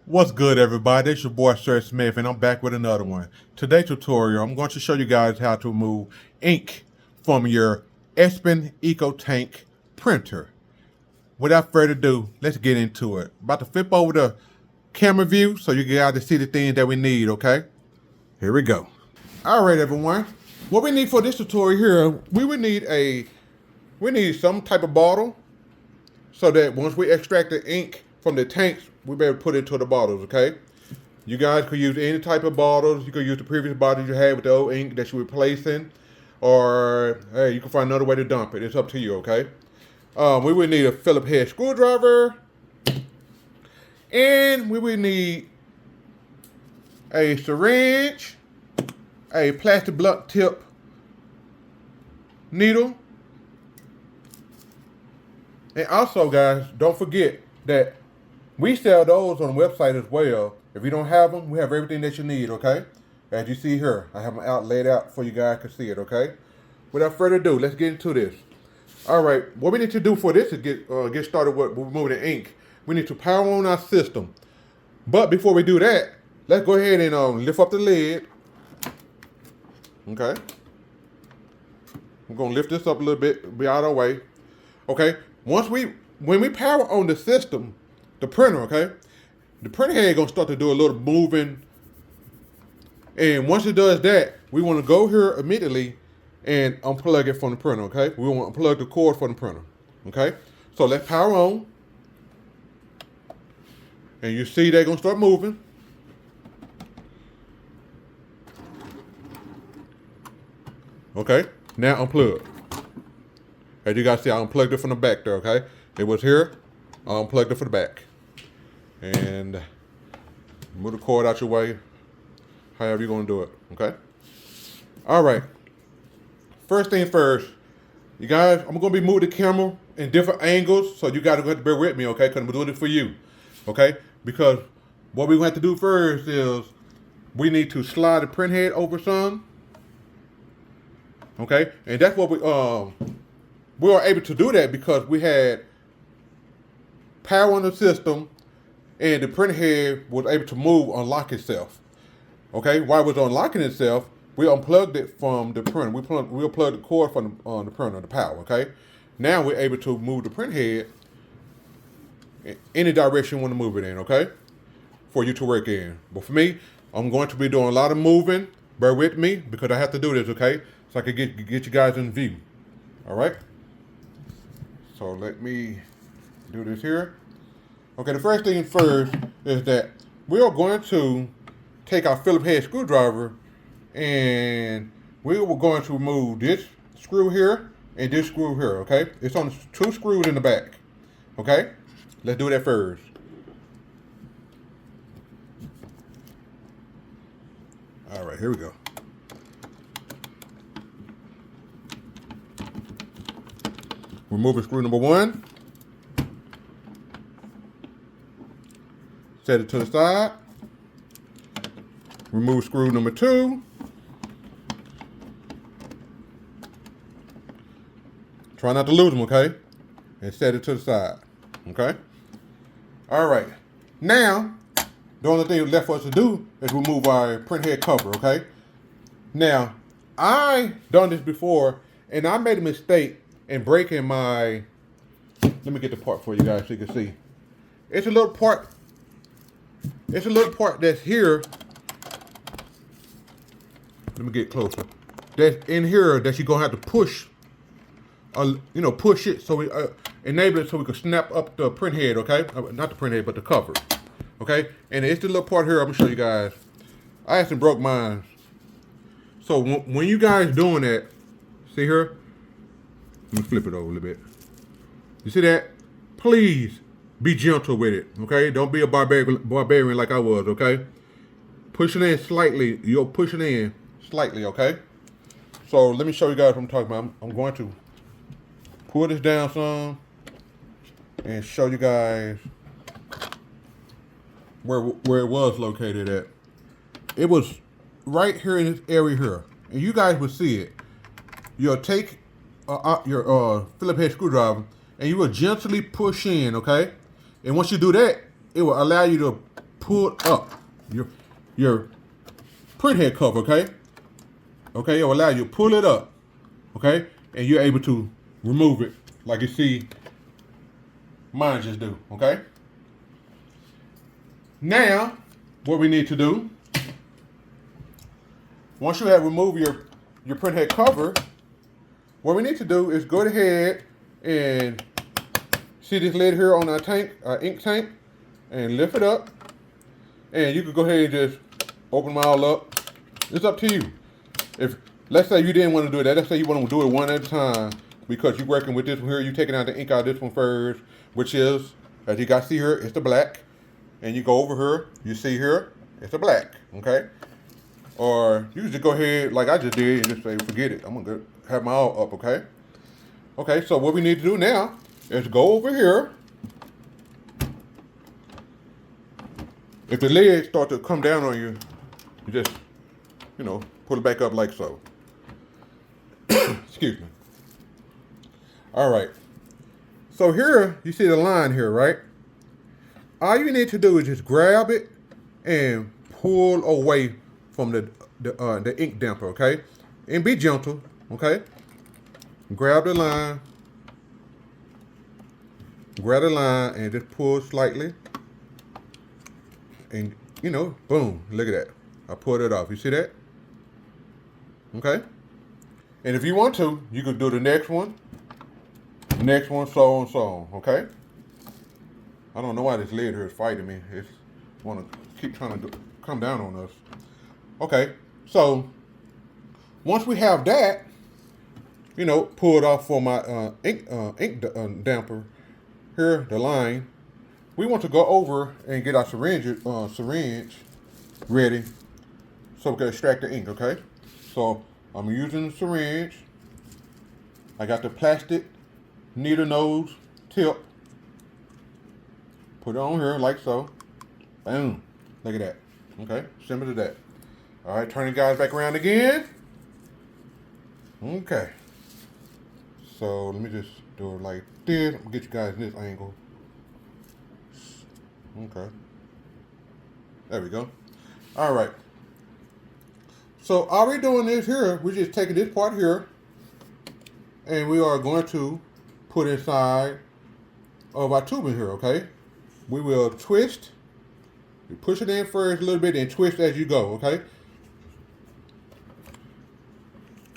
What's good, everybody? It's your boy Sir Smith, and I'm back with another one. Today's tutorial, I'm going to show you guys how to remove ink from your Epson EcoTank printer. Without further ado, let's get into it. About to flip over the camera view so you guys see the things that we need, okay? Here we go. All right, everyone. What we need for this tutorial here, we need some type of bottle so that once we extract the ink from the tanks, we better put it into the bottles, okay? You guys could use any type of bottles. You could use the previous bottles you had with the old ink that you're replacing, or hey, you can find another way to dump it. It's up to you, okay? We would need a Phillips head screwdriver, and we would need a syringe, a plastic blunt tip needle, and also, guys, don't forget that we sell those on the website as well. If you don't have them, we have everything that you need, okay? As you see here, I have them out laid out for you guys to see it, okay? Without further ado, let's get into this. All right, what we need to do for this is get started with removing the ink. We need to power on our system. But before we do that, let's go ahead and lift up the lid. Okay. I'm gonna lift this up a little bit, be out of the way. Okay, when we power on the system, the printer, okay, the printer head gonna start to do a little moving, and once it does that, we want to go here immediately and unplug it from the printer, okay? We want to unplug the cord from the printer, okay? So let's power on, and you see they're gonna start moving. Okay, now unplug. As you guys see, I unplugged it from the back there, okay? It was here, I unplugged it from the back. And move the cord out your way, however you're gonna do it, okay? All right, first thing first, you guys, I'm gonna be moving the camera in different angles, so you gotta have to bear with me, okay? Because I'm doing it for you, okay? Because what we're gonna have to do first is we need to slide the print head over some, okay? And that's what we were able to do that because we had power on the system, and the print head was able to unlock itself. Okay, while it was unlocking itself, we unplugged it from the printer. We unplugged the cord from the printer, the power. Okay, now we're able to move the print head in any direction you want to move it in. Okay, for you to work in. But for me, I'm going to be doing a lot of moving. Bear with me because I have to do this. Okay, so I can get you guys in view. All right. So let me do this here. Okay, the first thing first is that we are going to take our Phillips head screwdriver and we were going to remove this screw here and this screw here, okay? It's on 2 screws in the back, okay? Let's do that first. All right, here we go. Removing screw number 1. Set it to the side. Remove screw number 2. Try not to lose them, okay? And set it to the side, okay? All right. Now, the only thing left for us to do is remove our print head cover, okay? Now, I done this before, and I made a mistake in breaking my, let me get the part for you guys so you can see. It's a little part that's here. Let me get closer. That's in here that you're gonna have to push, push it so we enable it so we can snap up the print head, okay? Not the print head, but the cover, okay? And it's the little part here. I'm gonna show you guys. I actually broke mine. So when you guys doing that, see here? Let me flip it over a little bit. You see that? Please be gentle with it, okay? Don't be a barbarian like I was, okay? Pushing in slightly. You're pushing in slightly, okay? So let me show you guys what I'm talking about. I'm going to pull this down some and show you guys where it was located at. It was right here in this area here, and you guys will see it. You'll take your Phillips head screwdriver and you will gently push in, okay? And once you do that, it will allow you to pull up your print head cover, okay? Okay, it will allow you to pull it up, okay? And you're able to remove it like you see mine just do, okay? Now, what we need to do, once you have removed your print head cover, what we need to do is go ahead and see this lid here on our tank, our ink tank, and lift it up. And you can go ahead and just open them all up. It's up to you. If, let's say you didn't want to do that, let's say you want to do it one at a time because you're working with this one here, you're taking out the ink out of this one first, which is, as you guys see here, it's the black. And you go over here, you see here, it's the black, okay? Or you can just go ahead, like I just did, and just say, forget it. I'm gonna have my all up, okay? Okay, so what we need to do now is go over here. If the lid starts to come down on you, you just, pull it back up like so. Excuse me. All right. So here, you see the line here, right? All you need to do is just grab it and pull away from the ink damper, okay? And be gentle, okay? Grab the line and just pull slightly. And, boom, look at that. I pulled it off. You see that? Okay? And if you want to, you could do the next one, so on, so on, okay? I don't know why this lid here is fighting me. It's want to keep trying to come down on us. Okay, so once we have that, pull it off for my ink damper here, the line. We want to go over and get our syringe ready so we can extract the ink, okay? So I'm using the syringe. I got the plastic needle nose tip. Put it on here like so. Boom. Look at that. Okay, simple to that. All right, turn you guys back around again. Okay. So let me just do it like this. I'm gonna get you guys in this angle. Okay. There we go. All right. So all we're doing is here, we're just taking this part here, and we are going to put inside of our tube in here, okay? We will twist. You push it in first a little bit and twist as you go, okay?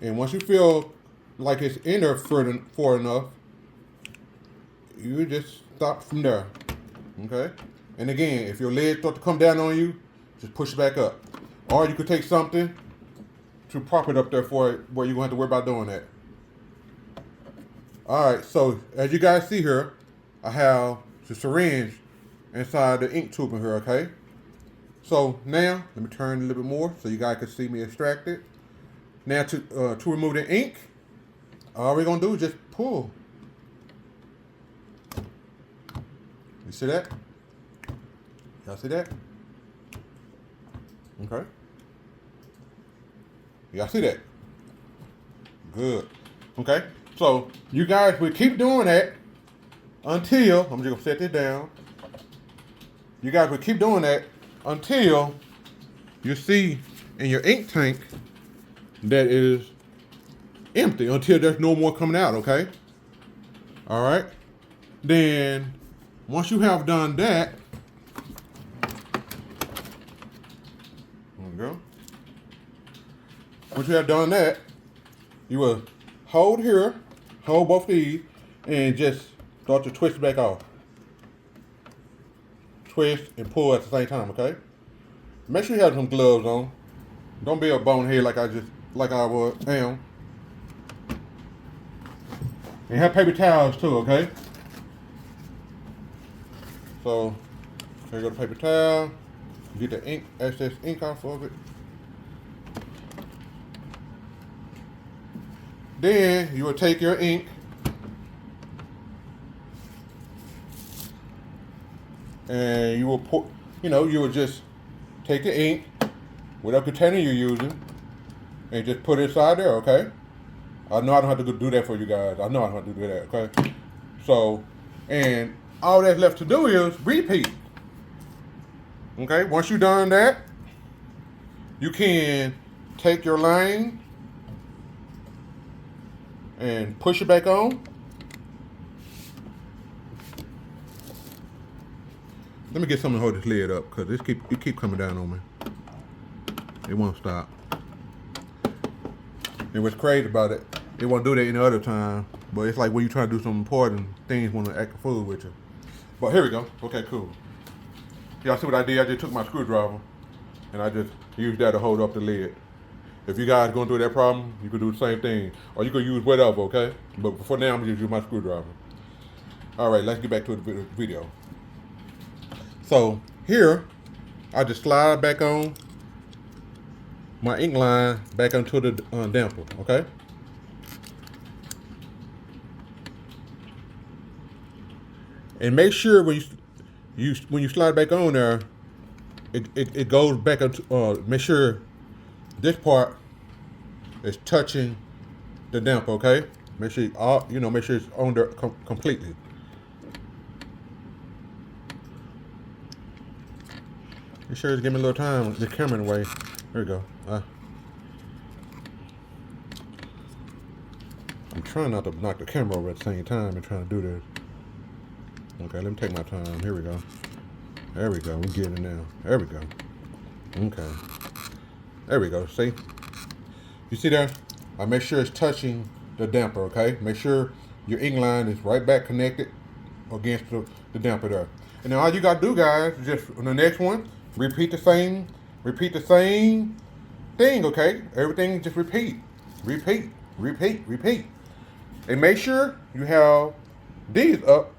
And once you feel like it's in there far enough, you just stop from there, okay? And again, if your lid starts to come down on you, just push it back up. Or you could take something to prop it up there for it where you're going to have to worry about doing that. All right, so as you guys see here, I have the syringe inside the ink tube in here, okay? So now, let me turn a little bit more so you guys can see me extract it. Now to remove the ink, all we're gonna do is just pull. You see that? Y'all see that? Okay. Y'all see that? Good. Okay. So you guys will keep doing that until, I'm just gonna set this down. You guys will keep doing that until you see in your ink tank that is empty, until there's no more coming out, okay? All right. Then once you have done that, there we go. Once you have done that, you will hold here, hold both these, and just start to twist it back off. Twist and pull at the same time, okay? Make sure you have some gloves on. Don't be a bonehead like I am. And have paper towels too, okay? So, here you go the paper towel. Get the ink, excess ink off of it. Then you will take your ink and you will put, you will just take the ink, whatever container you're using, and just put it inside there, okay? I know I don't have to do that for you guys. I know I don't have to do that, okay? So, and all that's left to do is repeat. Okay, once you've done that, you can take your line and push it back on. Let me get something to hold this lid up because it keep coming down on me. It won't stop. And what's crazy about it, it won't do that any other time. But it's like when you try to do some important things, want to act a fool with you. But here we go. Okay, cool. Y'all see what I did? I just took my screwdriver and I just used that to hold up the lid. If you guys going through that problem, you can do the same thing. Or you can use whatever, okay? But for now, I'm going to use my screwdriver. All right, let's get back to the video. So here, I just slide back on my ink line back onto the damper, okay? And make sure when you slide back on there, it goes back into, make sure this part is touching the damper, okay? Make sure make sure it's on there completely. Make sure it's give me a little time. The camera in the way. There we go. I'm trying not to knock the camera over at the same time and trying to do this. Okay, let me take my time. Here we go. There we go. We're getting it now. There we go. Okay. There we go. See? You see there? I make sure it's touching the damper, okay? Make sure your ink line is right back connected against the damper there. And now all you gotta do, guys, is just on the next one, repeat the same thing, okay? Everything just repeat. And make sure you have these up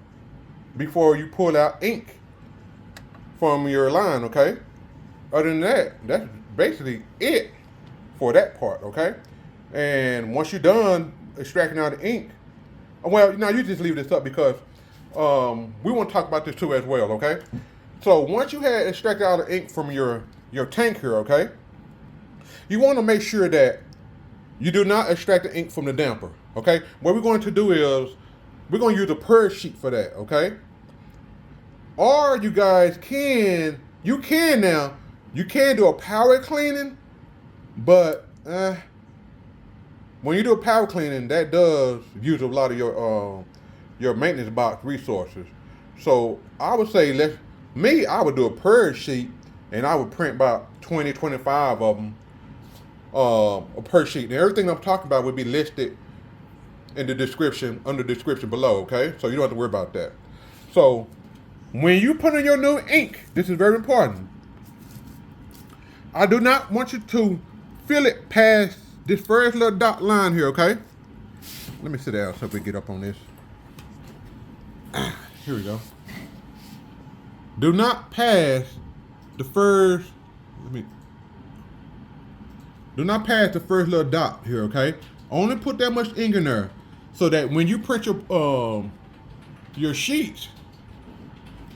before you pull out ink from your line, okay? Other than that, that's basically it for that part, okay? And once you're done extracting out the ink, well, now you just leave this up because we want to talk about this too as well, okay? So once you had extracted out the ink from your tank here, okay? You want to make sure that you do not extract the ink from the damper, okay? What we're going to do is we're going to use a purge sheet for that, okay? Or you guys can do a power cleaning, but when you do a power cleaning, that does use a lot of your maintenance box resources. So I would say I would do a purge sheet and I would print about 20, 25 of them a purge sheet. And everything I'm talking about would be listed in the description, under the description below, okay? So you don't have to worry about that. So when you put in your new ink, this is very important. I do not want you to fill it past this first little dot line here, okay? Let me sit down so we get up on this. Here we go. Do not pass the first, do not pass the first little dot here, okay? Only put that much ink in there so that when you print your sheets,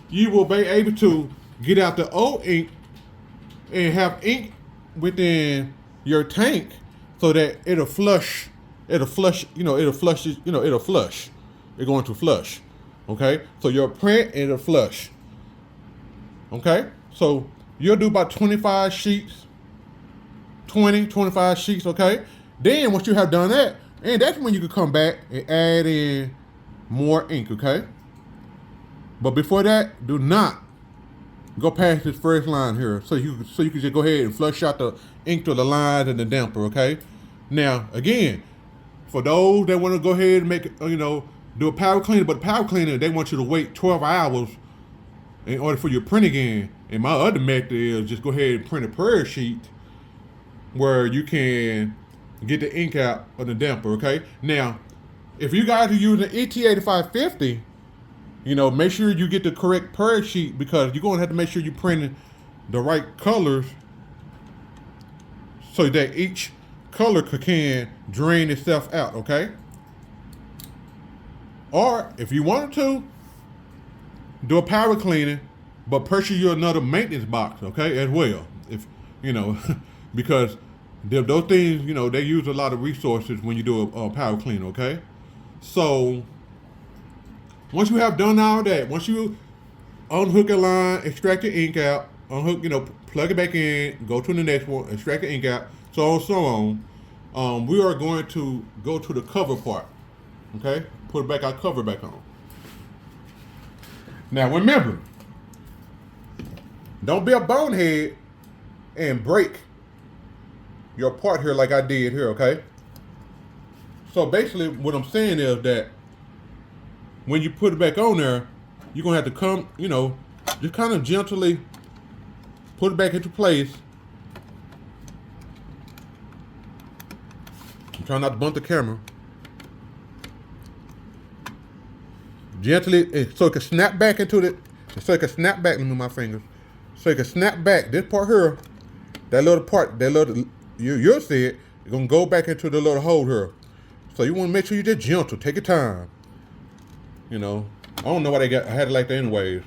you will be able to get out the old ink and have ink within your tank so that it'll flush. It's going to flush. Okay? So your print, it'll flush. Okay? So you'll do about 25 sheets. 25 sheets, okay? Then once you have done that, and that's when you can come back and add in more ink, okay? But before that, do not go past this first line here. So you can just go ahead and flush out the ink to the lines and the damper, okay? Now, again, for those that want to go ahead and make, do a power cleaner, but power cleaner, they want you to wait 12 hours in order for your print again. And my other method is just go ahead and print a purge sheet where you can get the ink out of the damper, okay? Now, if you guys are using ET-8550, make sure you get the correct purge sheet because you're going to have to make sure you're printing the right colors so that each color can drain itself out, okay? Or if you wanted to, do a power cleaning, but purchase you another maintenance box, okay, as well. If, because those things, they use a lot of resources when you do a power clean, okay? So once you have done all that, once you unhook a line, extract the ink out, unhook, plug it back in, go to the next one, extract the ink out, so on, so on. We are going to go to the cover part, okay? Put back our cover back on. Now remember, don't be a bonehead and break your part here like I did here, okay? So basically what I'm saying is that when you put it back on there, you're gonna have to come, just kind of gently put it back into place. I'm trying not to bump the camera. Gently, so it can snap back into it. So it can snap back, let me move my fingers. So it can snap back, this part here, that little part, you'll see it, it's gonna go back into the little hole here. So you wanna make sure you're just gentle, take your time. I don't know why I had it like that anyways.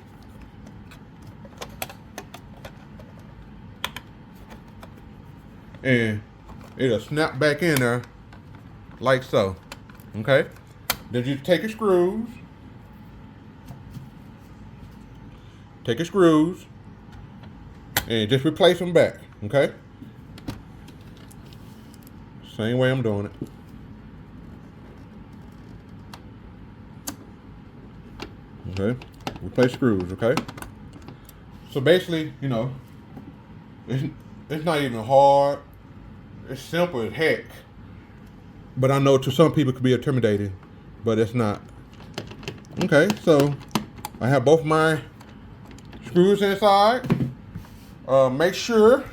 And it'll snap back in there like so, okay? Then you take your screws. And just replace them back, okay? Same way I'm doing it. Okay, replace screws, okay? So basically, it's not even hard. It's simple as heck. But I know to some people it could be intimidating, but it's not. Okay, so I have both my screws inside. Make sure,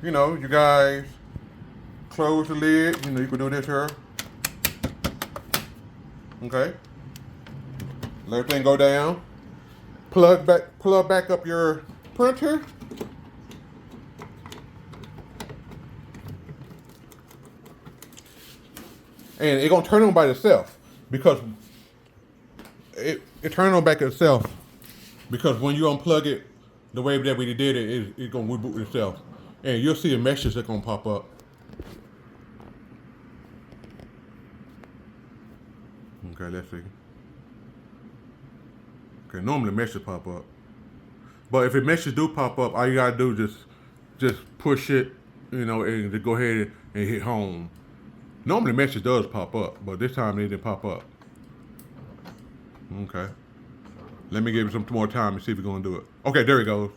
you guys close the lid. You can do this here. Okay. Let everything go down. Plug back up your printer. And it's gonna turn on by itself because it turned on back itself because when you unplug it, the way that we did it, it's gonna reboot itself, and you'll see a message that's gonna pop up. Okay, let's see. Okay, normally messages pop up, but if a message do pop up, all you gotta do is just push it, and just go ahead and hit home. Normally message does pop up, but this time it didn't pop up. Okay. Let me give it some more time and see if we're gonna do it. Okay, there it goes.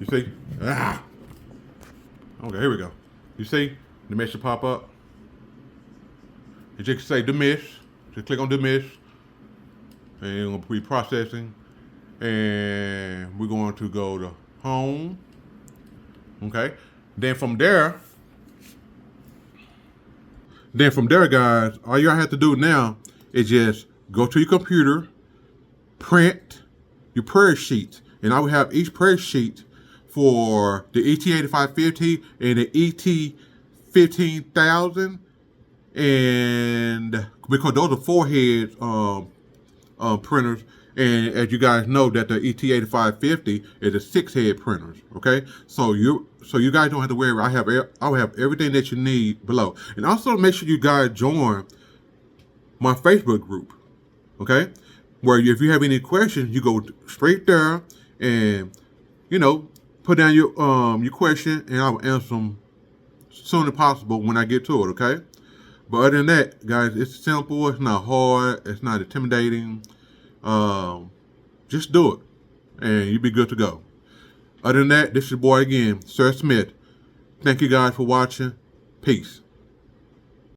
You see? Okay, here we go. You see the message pop up? You just say dismiss. Just click on dismiss. And it's gonna be processing. And we're going to go to home. Okay. Then from there, guys, all you have to do now is just go to your computer, print your prayer sheet. And I will have each prayer sheet for the ET-8550 and the ET-15000. And because those are 4-head printers. And as you guys know that the ET-8550 is a 6-head printers, okay? So you guys don't have to worry. I will have everything that you need below. And also make sure you guys join my Facebook group, okay? Where if you have any questions, you go straight there and, put down your question and I will answer them as soon as possible when I get to it, okay? But other than that, guys, it's simple. It's not hard. It's not intimidating. Just do it and you'll be good to go. Other than that, this is your boy again, Sir Smith. Thank you guys for watching. Peace.